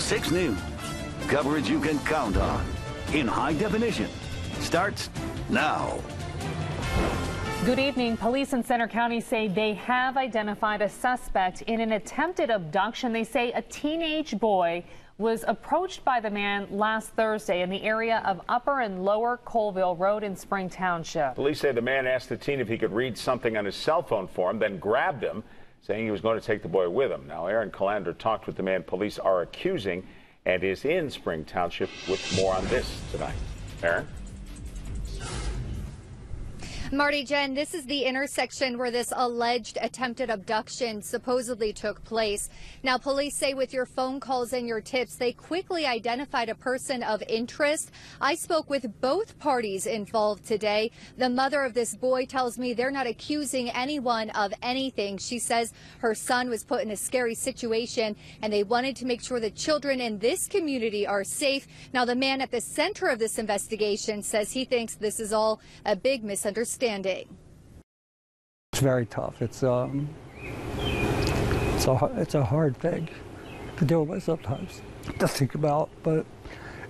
6 News. Coverage you can count on. In high definition. Starts now. Good evening. Police in Center County say they have identified a suspect in an attempted abduction. They say a teenage boy was approached by the man last Thursday in the area of Upper and Lower Coleville Road in Spring Township. Police say the man asked the teen if he could read something on his cell phone for him, then grabbed him, saying he was going to take the boy with him. Now, Erin Calandra talked with the man police are accusing and is in Spring Township with more on this tonight. Erin? Marty, Jen, this is the intersection where this alleged attempted abduction supposedly took place. Now, police say with your phone calls and your tips, they quickly identified a person of interest. I spoke with both parties involved today. The mother of this boy tells me they're not accusing anyone of anything. She says her son was put in a scary situation and they wanted to make sure the children in this community are safe. Now, the man at the center of this investigation says he thinks this is all a big misunderstanding. It's very tough. It's a hard thing to deal with sometimes to think about, but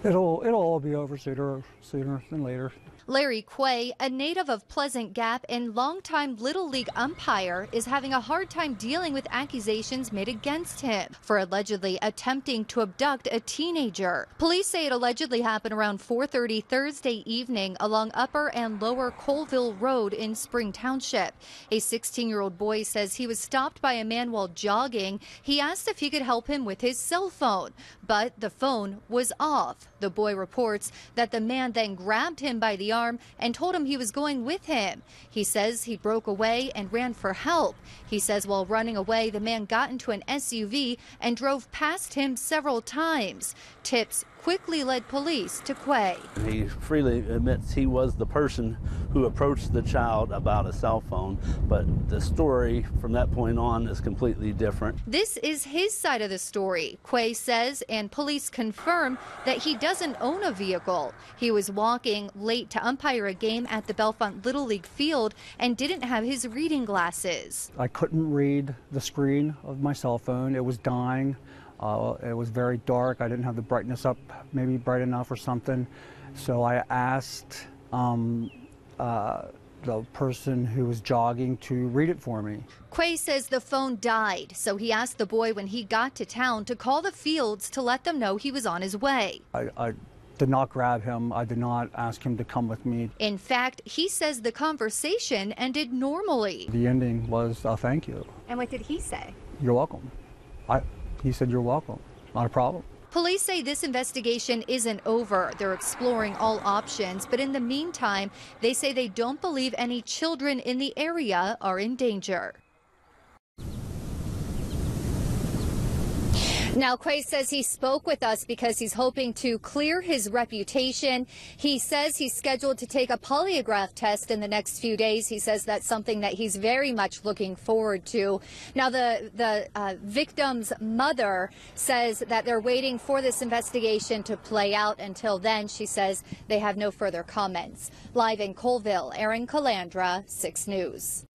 it'll all be over sooner than later. Larry Quay, a native of Pleasant Gap and longtime Little League umpire, is having a hard time dealing with accusations made against him for allegedly attempting to abduct a teenager. Police say it allegedly happened around 4:30 Thursday evening along Upper and Lower Coleville Road in Spring Township. A 16-year-old boy says he was stopped by a man while jogging. He asked if he could help him with his cell phone, but the phone was off. The boy reports that the man then grabbed him by the arm and told him he was going with him. He says he broke away and ran for help. He says while running away, the man got into an SUV and drove past him several times. Tips quickly led police to Quay. He freely admits he was the person who approached the child about a cell phone, but the story from that point on is completely different. This is his side of the story, Quay says, and police confirm that he doesn't own a vehicle. He was walking late to umpire a game at the Bellefonte Little League field and didn't have his reading glasses. I couldn't read the screen of my cell phone. It was dying. It was very dark. I didn't have the brightness up, maybe bright enough or something. So I asked the person who was jogging to read it for me. Quay says the phone died, so he asked the boy when he got to town to call the fields to let them know he was on his way. I did not grab him. I did not ask him to come with me. In fact, he says the conversation ended normally. The ending was thank you. And what did he say? You're welcome. He said you're welcome. Not a problem. Police say this investigation isn't over. They're exploring all options, but in the meantime, they say they don't believe any children in the area are in danger. Now, Quay says he spoke with us because he's hoping to clear his reputation. He says he's scheduled to take a polygraph test in the next few days. He says that's something that he's very much looking forward to. Now, the victim's mother says that they're waiting for this investigation to play out. Until then, she says they have no further comments. Live in Coleville, Erin Calandra, 6 News.